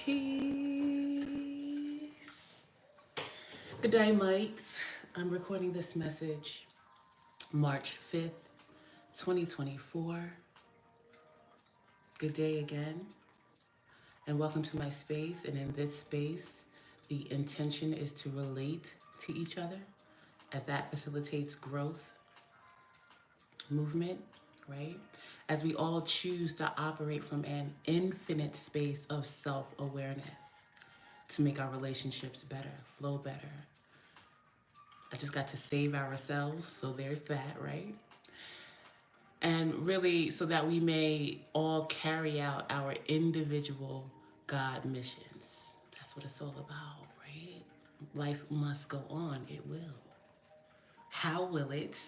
Peace. Good day, mates. I'm recording this message March 5th, 2024. Good day again, and welcome to my space. And in this space, the intention is to relate to each other as that facilitates growth, movement, right? As we all choose to operate from an infinite space of self-awareness to make our relationships better, flow better. I just got to save ourselves, so there's that, right? And really, so that we may all carry out our individual God missions. That's what it's all about, right? Life must go on. It will. How will it?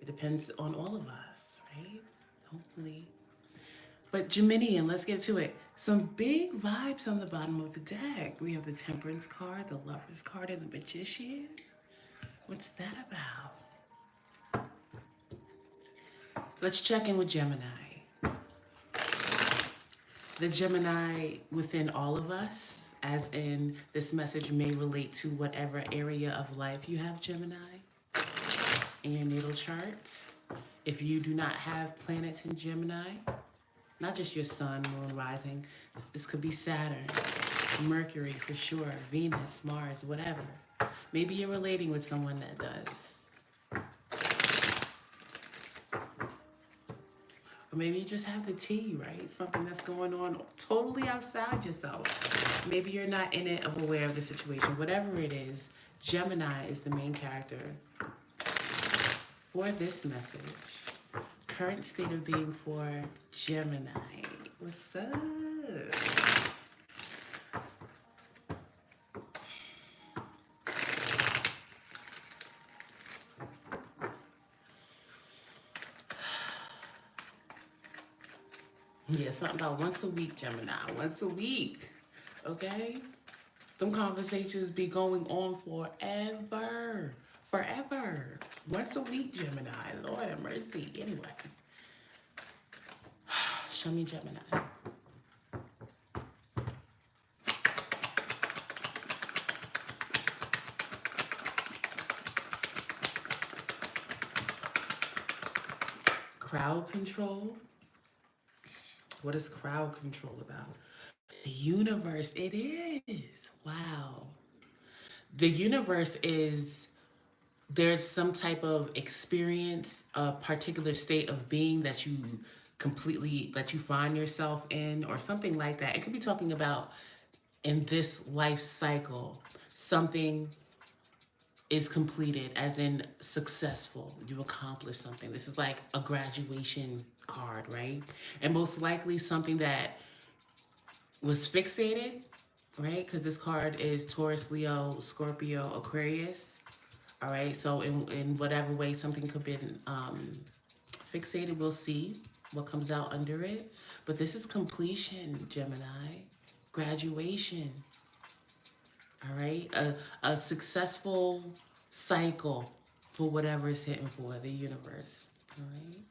It depends on all of us, right? Hopefully. But Gemini, and let's get to it. Some big vibes on the bottom of the deck. We have the Temperance card, the Lover's card, and the Magician. What's that about? Let's check in with Gemini. The Gemini within all of us, as in this message may relate to whatever area of life you have, Gemini, in your natal chart. If you do not have planets in Gemini, not just your sun, moon, rising, this could be Saturn, Mercury for sure, Venus, Mars, whatever. Maybe you're relating with someone that does. Or maybe you just have the tea, right? Something that's going on totally outside yourself. Maybe you're not in it or aware of the situation. Whatever it is, Gemini is the main character for this message. Current state of being for Gemini. What's up? Yeah, something about once a week, Gemini. Once a week. Okay? Them conversations be going on forever. Forever. Once a week, Gemini. Lord have mercy. Anyway. Show me Gemini. Crowd control. What is crowd control about? The universe. It is. Wow. The universe is, there's some type of experience, a particular state of being that you find yourself in, or something like that. It could be talking about in this life cycle, something is completed, as in successful. You've accomplished something. This is like a graduation card, right? And most likely something that was fixated, right? Because this card is Taurus, Leo, Scorpio, Aquarius. All right, so in whatever way something could be fixated, we'll see what comes out under it. But this is completion, Gemini. Graduation. All right, a successful cycle for whatever is hitting for the universe. All right.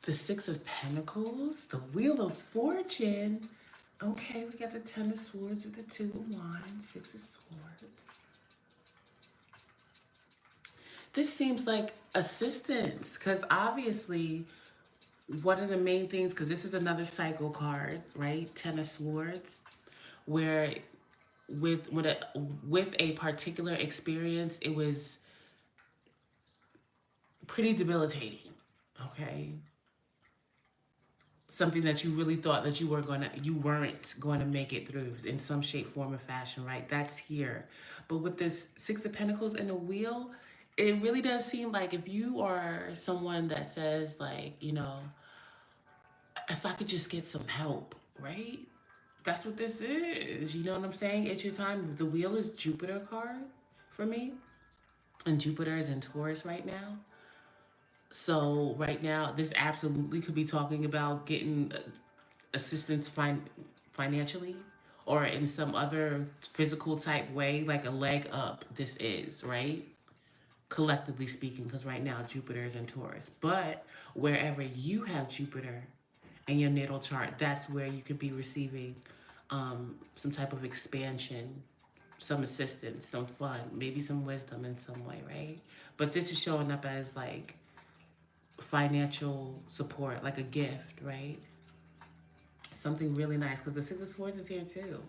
The Six of Pentacles, the Wheel of Fortune. Okay, we got the Ten of Swords with the Two of Wands, Six of Swords. This seems like assistance, because obviously one of the main things, because this is another cycle card, right? Ten of Swords, where with a particular experience, it was pretty debilitating, okay? Something that you really thought that you weren't going to make it through in some shape, form, or fashion, right? That's here. But with this Six of Pentacles and the Wheel, it really does seem like if you are someone that says, like, you know, if I could just get some help, right? That's what this is. You know what I'm saying? It's your time. The Wheel is Jupiter card for me. And Jupiter is in Taurus right now. So right now, this absolutely could be talking about getting assistance financially, or in some other physical type way, like a leg up. This is, right? Collectively speaking, because right now Jupiter is in Taurus. But wherever you have Jupiter in your natal chart, that's where you could be receiving some type of expansion, some assistance, some fun, maybe some wisdom in some way, right? But this is showing up as like financial support, like a gift, right? Something really nice, because the Six of Swords is here too.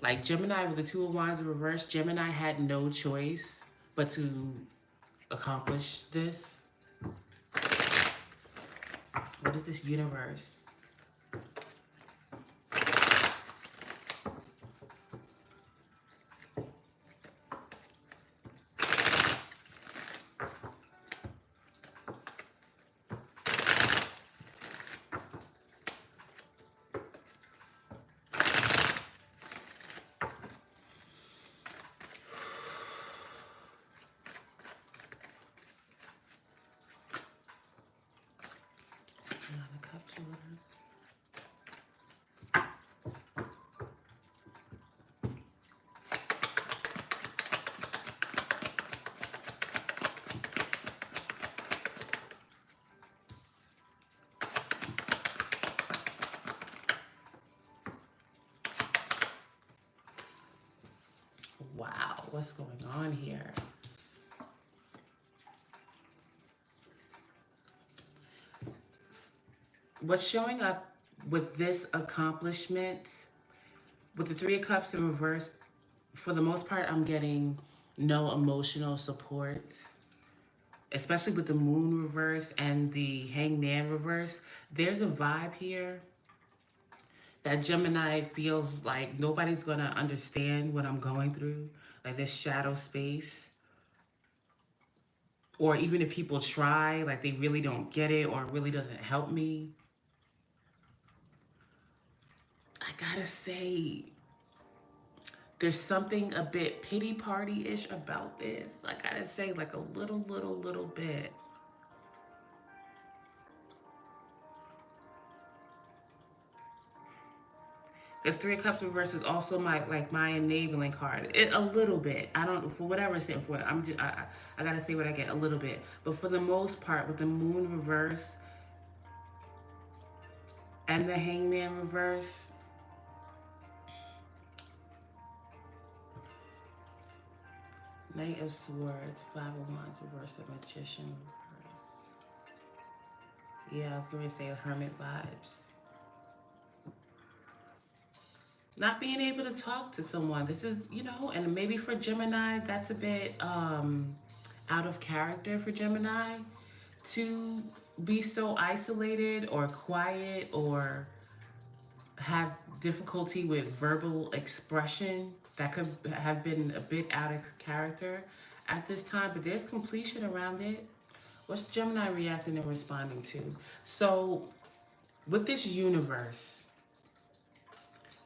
Like Gemini with the Two of Wands in reverse, Gemini had no choice but to accomplish this. What is this universe? Nine of Cups reverse. Wow, what's going on here? What's showing up with this accomplishment, with the Three of Cups in reverse, for the most part, I'm getting no emotional support, especially with the Moon reverse and the Hangman reverse. There's a vibe here that Gemini feels like nobody's going to understand what I'm going through, like this shadow space. Or even if people try, like they really don't get it or it really doesn't help me. I gotta say, there's something a bit pity party-ish about this. I gotta say, like a little bit. Because Three of Cups reverse is also my enabling card. A little bit. I don't, for whatever it's sitting for. I gotta say what I get, a little bit. But for the most part, with the Moon reverse and the Hangman reverse, Knight of Swords, Five of Wands reverse, the Magician reverse. Yeah, I was gonna say Hermit vibes. Not being able to talk to someone. This is, and maybe for Gemini, that's a bit out of character for Gemini to be so isolated or quiet or have difficulty with verbal expression. That could have been a bit out of character at this time, but there's completion around it. What's Gemini reacting and responding to? So with this universe,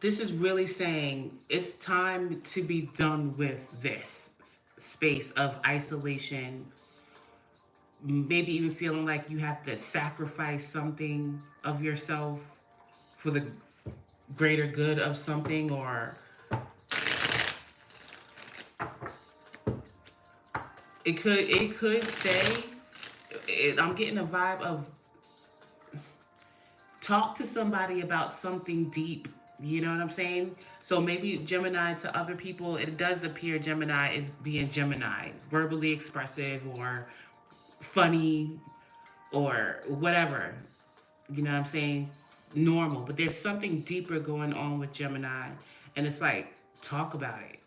this is really saying it's time to be done with this space of isolation, maybe even feeling like you have to sacrifice something of yourself for the greater good of something, or it could say, I'm getting a vibe of talk to somebody about something deep. You know what I'm saying? So maybe Gemini, to other people, it does appear Gemini is being Gemini, verbally expressive or funny or whatever. You know what I'm saying? Normal. But there's something deeper going on with Gemini. And it's like, talk about it.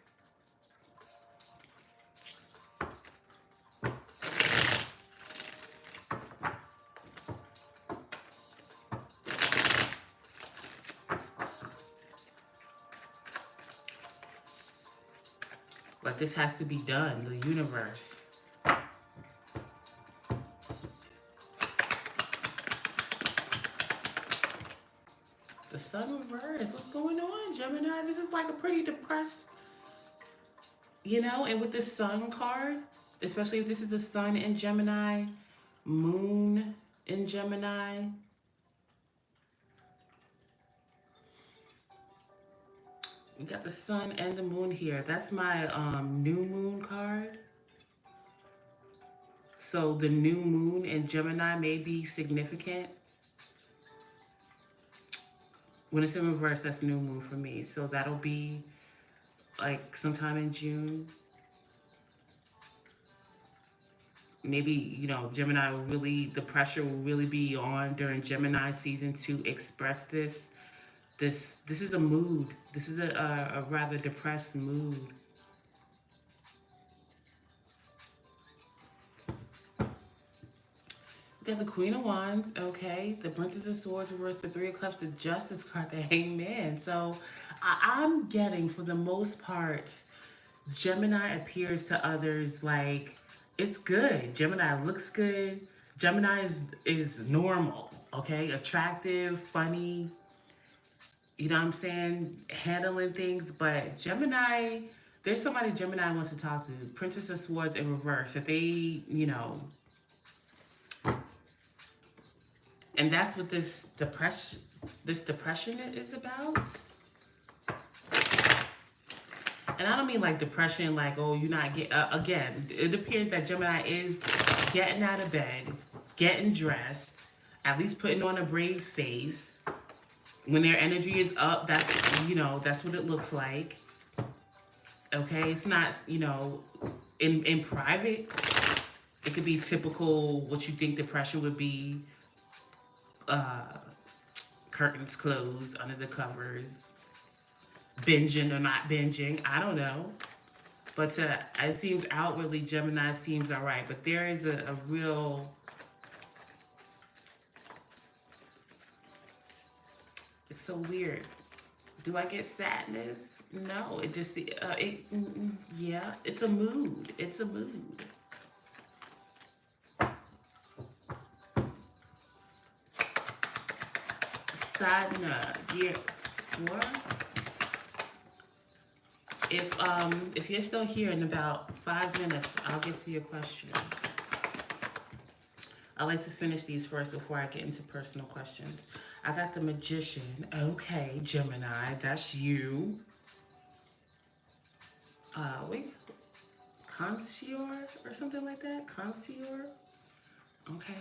Like, this has to be done. The universe. The Sun reverse. What's going on, Gemini? This is like a pretty depressed, and with the Sun card, especially if this is the Sun in Gemini, Moon in Gemini. We got the Sun and the Moon here. That's my new moon card. So the new moon in Gemini may be significant. When it's in reverse, that's new moon for me. So that'll be like sometime in June. Maybe, Gemini will really, the pressure will really be on during Gemini season to express this. This is a mood. This is a rather depressed mood. We got the Queen of Wands, okay. The Princess of Swords reversed, the Three of Cups, the Justice card, the Hangman. So I'm getting, for the most part, Gemini appears to others like it's good. Gemini looks good. Gemini is normal, okay? Attractive, funny, you know what I'm saying? Handling things. But Gemini, there's somebody Gemini wants to talk to. Princess of Swords in reverse. If they, and that's what this depression is about. And I don't mean like depression, like, oh, you're not get. Again, it appears that Gemini is getting out of bed, getting dressed, at least putting on a brave face. When their energy is up, that's what it looks like. Okay, it's not, in private. It could be typical what you think depression would be. Uh, Curtains closed, under the covers, binging or not binging. I don't know. But it seems outwardly Gemini seems all right. But there is a real. It's so weird. Do I get sadness? No. It just yeah. It's a mood. It's a mood. Sadna, year four. If you're still here in about 5 minutes, I'll get to your question. I like to finish these first before I get into personal questions. I got the Magician. Okay, Gemini, that's you. Wait, Consior or something like that? Consior? Okay.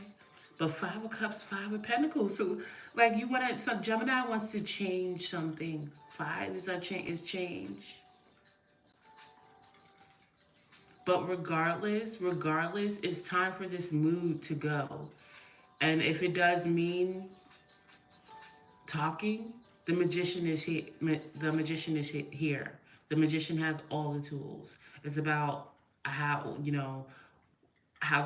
But Five of Cups, Five of Pentacles. So, like, so Gemini wants to change something. Five is change. But regardless, it's time for this mood to go. And if it does mean talking, the magician is here. The magician is here. The magician has all the tools. It's about how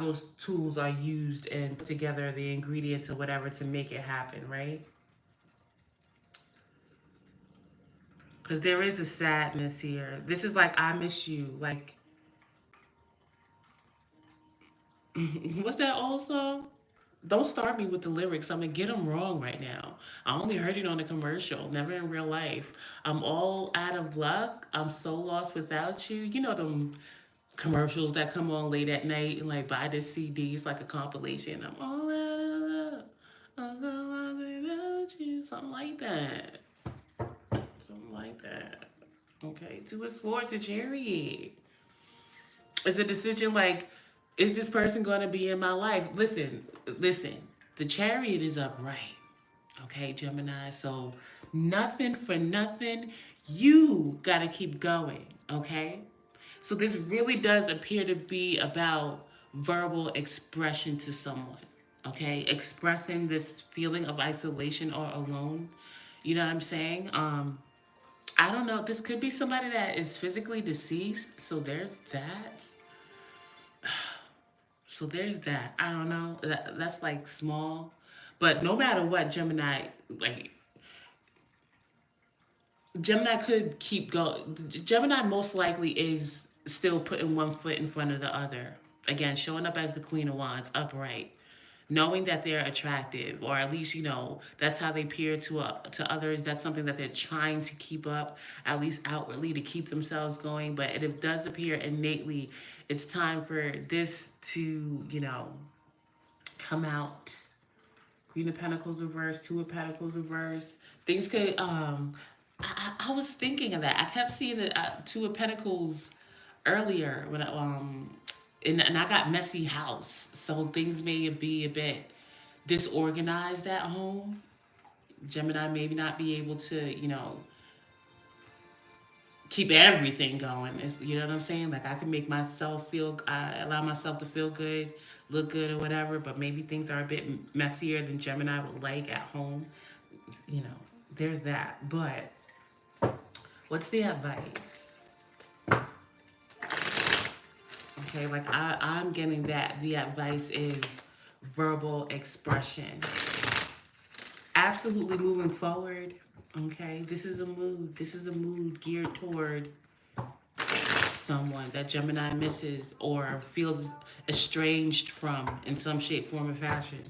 those tools are used and put together, the ingredients or whatever to make it happen, right? Because there is a sadness here. This is like, I miss you. Like, what's that old song? Don't start me with the lyrics. I'm gonna get them wrong right now. I only heard it on a commercial, never in real life. I'm all out of luck. I'm so lost without you. You know them commercials that come on late at night and like buy this CD. It's like a compilation. I'm all out of luck. I'm so lost without you. Something like that. Something like that. Okay. Two of Swords, the Chariot. It's a decision like, is this person going to be in my life? Listen. The Chariot is upright. Okay, Gemini. So nothing for nothing. You got to keep going. Okay. So this really does appear to be about verbal expression to someone. Okay, expressing this feeling of isolation or alone. You know what I'm saying? I don't know. This could be somebody that is physically deceased. So there's that. So there's that. I don't know. That's like small. But no matter what, Gemini could keep going. Gemini most likely is still putting one foot in front of the other. Again, showing up as the Queen of Wands, upright, knowing that they're attractive, or at least that's how they appear to others. That's something that they're trying to keep up, at least outwardly, to keep themselves going. But it does appear innately, it's time for this to come out. Queen of Pentacles reverse, Two of Pentacles reverse. Things could I was thinking of that. I kept seeing the Two of Pentacles earlier when and I got messy house, so things may be a bit disorganized at home. Gemini maybe not be able to, keep everything going. You know what I'm saying? Like I can make myself feel, I allow myself to feel good, look good or whatever, but maybe things are a bit messier than Gemini would like at home. You know, there's that. But what's the advice? Okay, like I'm getting that the advice is verbal expression. Absolutely moving forward. Okay, this is a mood. This is a mood geared toward someone that Gemini misses or feels estranged from in some shape, form, or fashion.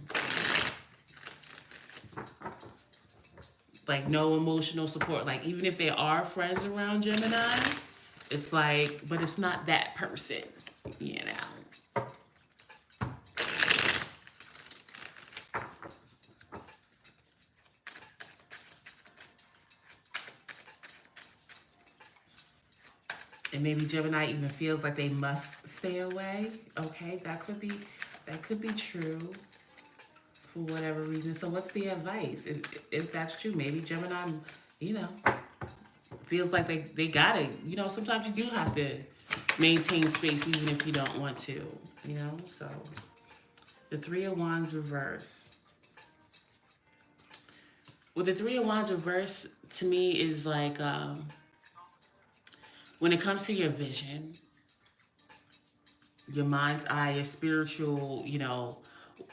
Like no emotional support. Like even if they are friends around Gemini, it's like, but it's not that person, you know. And maybe Gemini even feels like they must stay away. Okay, that could be true for whatever reason. So what's the advice? If that's true, maybe Gemini, you know, feels like they gotta, sometimes you do have to maintain space even if you don't want to, So the Three of Wands reverse. Well, the Three of Wands reverse to me is like when it comes to your vision, your mind's eye, your spiritual,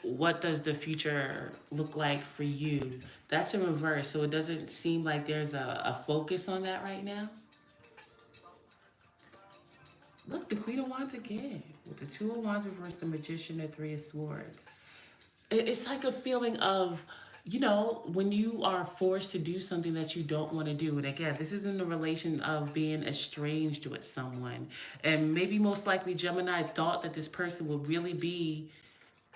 what does the future look like for you? That's in reverse. So it doesn't seem like there's a focus on that right now. Look, the Queen of Wands again. With the Two of Wands reverse, the Magician, the Three of Swords. It's like a feeling of, when you are forced to do something that you don't want to do. And again, this is in the relation of being estranged with someone. And maybe most likely Gemini thought that this person would really be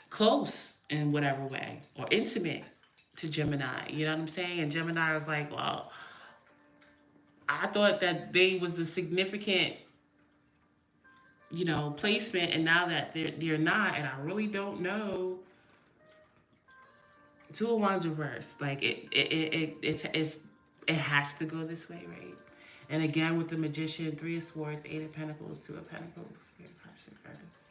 close in whatever way or intimate to Gemini. You know what I'm saying? And Gemini was like, well, I thought that they was a significant, placement, and now that they're not, and I really don't know. Two of Wands reverse, like it has to go this way, right? And again with the Magician, Three of Swords, Eight of Pentacles, Two of Pentacles, Three of Cups reverse.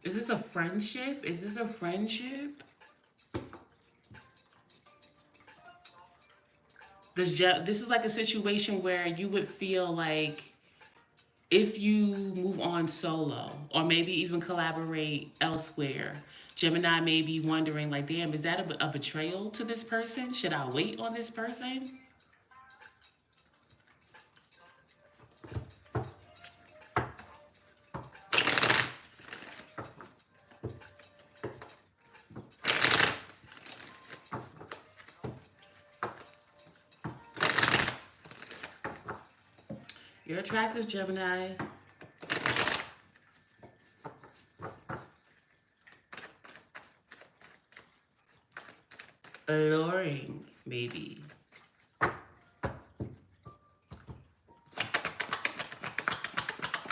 Is this a friendship? Is this a friendship? This is like a situation where you would feel like if you move on solo or maybe even collaborate elsewhere, Gemini may be wondering, like, damn, is that a betrayal to this person? Should I wait on this person? You're attractive, Gemini. Alluring, maybe.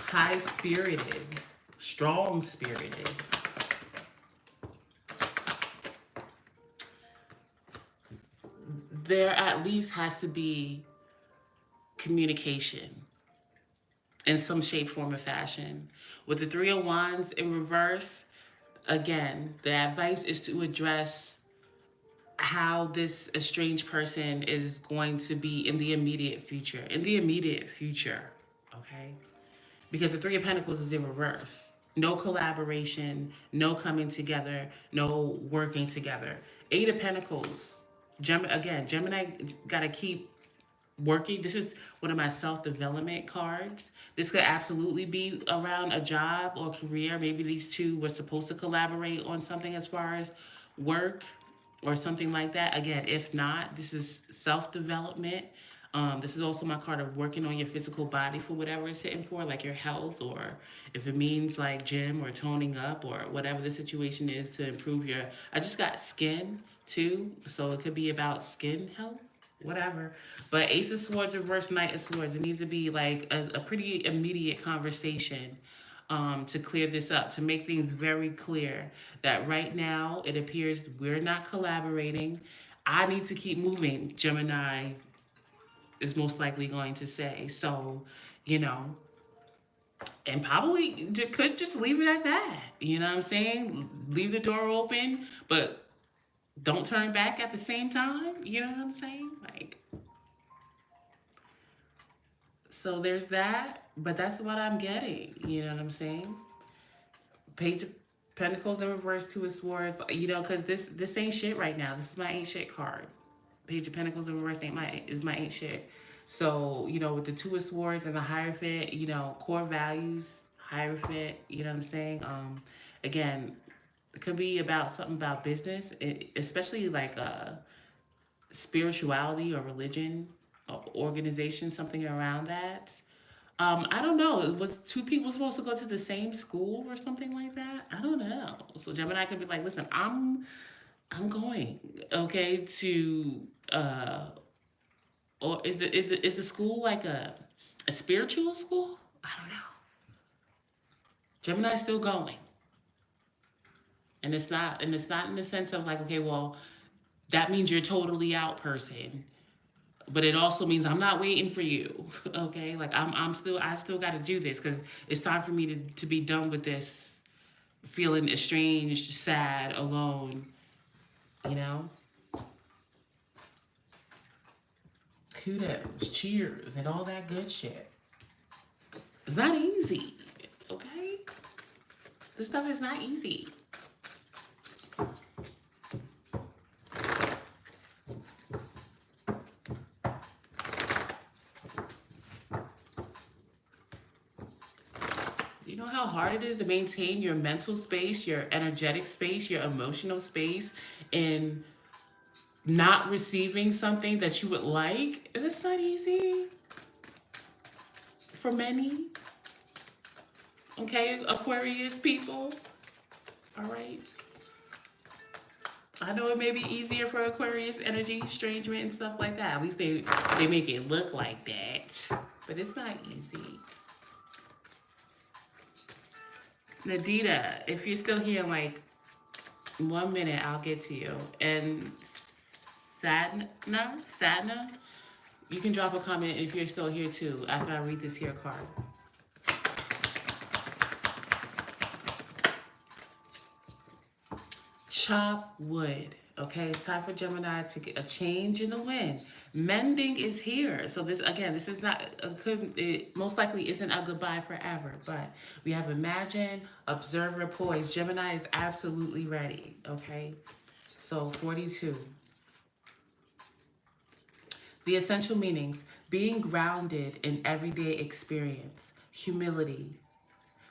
High spirited, strong spirited. There at least has to be communication in some shape, form, or fashion. With the Three of Wands in reverse, again, the advice is to address how this estranged person is going to be in the immediate future. In the immediate future, okay? Because the Three of Pentacles is in reverse. No collaboration, no coming together, no working together. Eight of Pentacles. Again, Gemini got to keep working. This is one of my self-development cards. This could absolutely be around a job or career. Maybe these two were supposed to collaborate on something as far as work or something like that. Again, if not, this is self-development. This is also my card of working on your physical body for whatever it's hitting for, like your health, or if it means like gym or toning up or whatever the situation is to improve your. I just got skin too, so it could be about skin health, whatever. But Ace of Swords reverse Knight of Swords. It needs to be like a pretty immediate conversation to clear this up, to make things very clear that right now it appears we're not collaborating. I need to keep moving, Gemini is most likely going to say. So, you know, and probably could just leave it at that. You know what I'm saying? Leave the door open, but don't turn back at the same time. You know what I'm saying? Like, so there's that, but that's what I'm getting. You know what I'm saying? Page of Pentacles in reverse, Two of Swords. You know, because this ain't shit right now. This is my ain't shit card. Page of Pentacles in reverse ain't my ain't shit. So you know, with the Two of Swords and the Hierophant, you know, core values, Hierophant. You know what I'm saying? Again, it could be about something about business, especially like spirituality or religion, or organization, something around that. I don't know. Was two people supposed to go to the same school or something like that? I don't know. So Gemini could be like, listen, I'm going, okay, to or is the school like a spiritual school? I don't know. Gemini's still going, and it's not in the sense of like, okay, well, that means you're totally out, person. But it also means I'm not waiting for you. Okay, like I still got to do this because it's time for me to be done with this feeling estranged, sad, alone. You know, kudos, cheers, and all that good shit. It's not easy. Okay, this stuff is not easy. You know how hard it is to maintain your mental space, your energetic space, your emotional space, in not receiving something that you would like? It's not easy for many. Okay, Aquarius people. All right. I know it may be easier for Aquarius energy, estrangement, and stuff like that. At least they make it look like that. But it's not easy. Nadita, if you're still here in like 1 minute, I'll get to you. And Sadna, you can drop a comment if you're still here too after I read this here card. Chop wood. Okay, it's time for Gemini to get a change in the wind. Mending is here. So this again, this is not it most likely isn't a goodbye forever, but we have imagine, observer, poise. Gemini is absolutely ready. Okay, so 42. The essential meanings: being grounded in everyday experience, humility,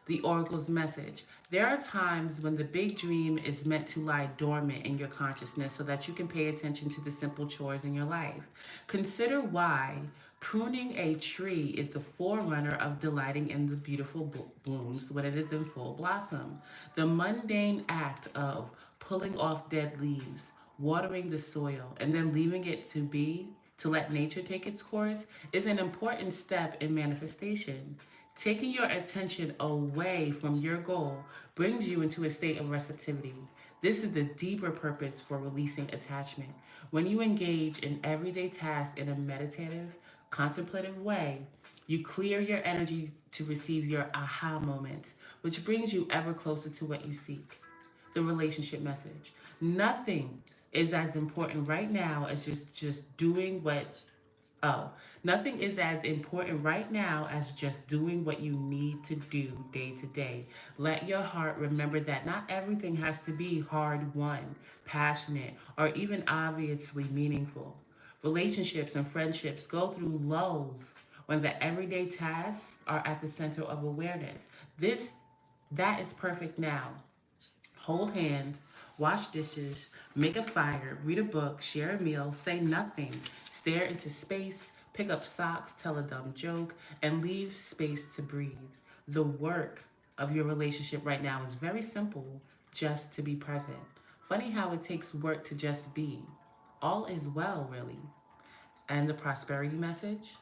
the oracle's message. There are times when the big dream is meant to lie dormant in your consciousness so that you can pay attention to the simple chores in your life. Consider why pruning a tree is the forerunner of delighting in the beautiful blooms when it is in full blossom. The mundane act of pulling off dead leaves, watering the soil, and then leaving it to let nature take its course is an important step in manifestation. Taking your attention away from your goal brings you into a state of receptivity. This is the deeper purpose for releasing attachment. When you engage in everyday tasks in a meditative, contemplative way, you clear your energy to receive your aha moments, which brings you ever closer to what you seek. The relationship message. Nothing is as important right now as just doing what Oh, nothing is as important right now as just doing what you need to do day to day. Let your heart remember that not everything has to be hard won, passionate, or even obviously meaningful. Relationships and friendships go through lows when the everyday tasks are at the center of awareness. That is perfect now. Hold hands, wash dishes, make a fire, read a book, share a meal, say nothing, stare into space, pick up socks, tell a dumb joke, and leave space to breathe. The work of your relationship right now is very simple: just to be present. Funny how it takes work to just be. All is well, really. And the prosperity message: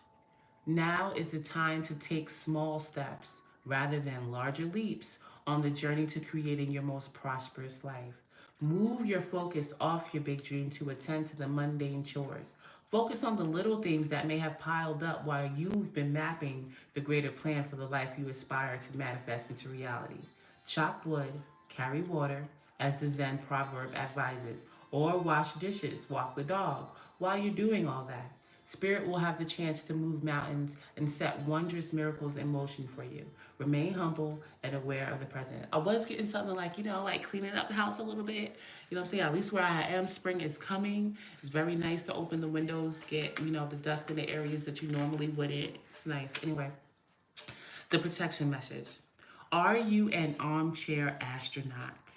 now is the time to take small steps rather than larger leaps on the journey to creating your most prosperous life. Move your focus off your big dream to attend to the mundane chores. Focus on the little things that may have piled up while you've been mapping the greater plan for the life you aspire to manifest into reality. Chop wood, carry water, as the Zen proverb advises, or wash dishes, walk the dog. While you're doing all that, Spirit will have the chance to move mountains and set wondrous miracles in motion for you. Remain humble and aware of the present. I was getting something like, like cleaning up the house a little bit. You know what I'm saying? At least where I am, spring is coming. It's very nice to open the windows, get, the dust in the areas that you normally wouldn't. It's nice. Anyway, the protection message. Are you an armchair astronaut?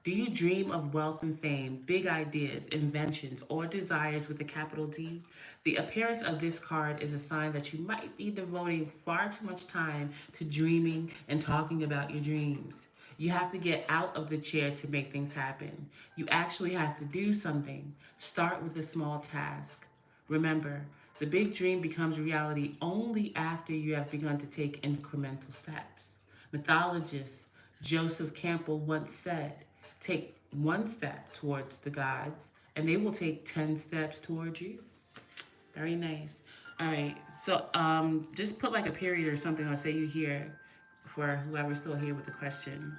Do you dream of wealth and fame, big ideas, inventions, or desires with a capital D? The appearance of this card is a sign that you might be devoting far too much time to dreaming and talking about your dreams. You have to get out of the chair to make things happen. You actually have to do something. Start with a small task. Remember, the big dream becomes reality only after you have begun to take incremental steps. Mythologist Joseph Campbell once said, take one step towards the gods, and they will take 10 steps towards you. Very nice. All right, so just put like a period or something, or say you here for whoever's still here with the question.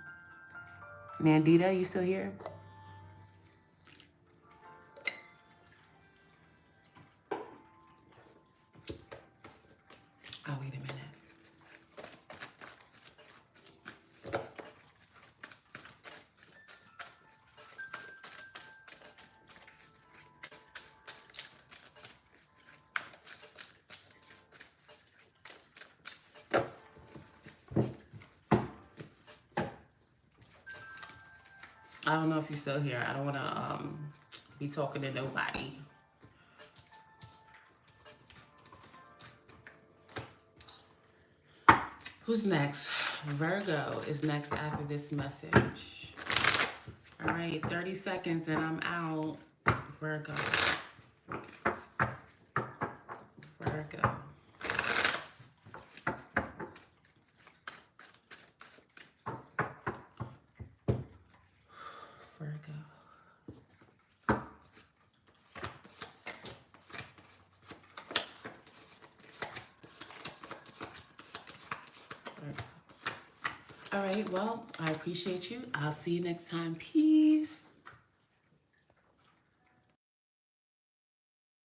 Nandita, you still here? Oh, wait a minute. I don't know if you're still here. I don't want to be talking to nobody. Who's next? Virgo is next after this message. All right, 30 seconds and I'm out. Virgo. Virgo. Virgo. All right, well, I appreciate you. I'll see you next time. Peace.